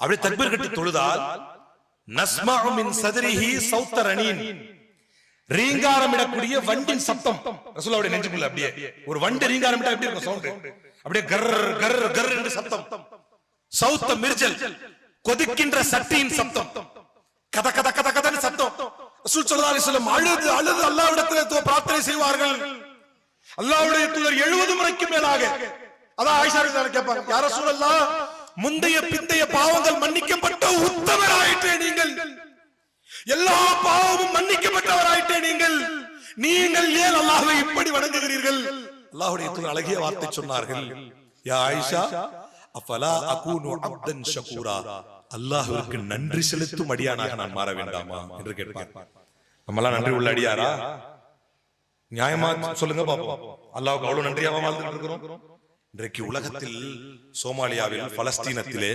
அப்படியே தக்பீர் கட்டி தொழுதால் நஸ்மஉ மின் சத்ரிஹி சௌத்த ரனீன், ரீங்காரமிடக்கூடிய வண்டின் சத்தம் ரசூலுல்லாஹ்வுடைய நெஞ்சுக்குள்ள அப்படியே ஒரு வண்டு ரீங்காரமிட்டா எப்படி இருக்கும் சவுண்ட், அப்படியே கர் கர் கர் என்று சத்தம். சௌத்த மிர்ஜல், கொதிக்கின்ற சட்டியின் சத்தம், கத கத கத கதன்னு சத்தம். ரசூல் ஸல்லல்லாஹு அலைஹி வஸல்லம் அழுது அழுது அல்லாஹ்விடத்திலே பிரார்த்தனை செய்வார்கள். அல்லாஹ்வுடைய தூதர் 70 முறைக்கு மேலாக. அதான் ஆயிஷா ரலியல்லாஹு கேட்பாங்க, யா ரசூலல்லாஹ், முந்தைய பிந்தைய பாவங்கள் மன்னிக்கப்பட்ட உத்தமராயிட்டே நீங்கள், எல்லா பாவமும் மன்னிக்கப்பட்டவராயிட்டே நீங்கள், நீங்கள் ஏன் அல்லாஹ்வை இப்படி வணங்குகிறீர்கள்? அல்லாஹ்வுடைய தூதர் அழகிய வார்த்தை சொன்னார்கள், யா ஆயிஷா, அஃபலா அகூனு அப்தன் ஷகூரா, அல்லாஹ்வுக்கு நன்றி செலுத்தும் அடியானாக நான் மாற வேண்டாமா என்று கேட்பார். நம்மலாம் நன்றி உள்ள அடியாரா? நியாயமா சொல்லுங்க பாப்போம். அல்லாஹ்வுக்கு அவ்வளவு நன்றியாவா வாழ்ந்துட்டு இருக்கிறோம்? இன்றைக்கு உலகத்தில், சோமாலியாவில், பலஸ்தீனத்திலே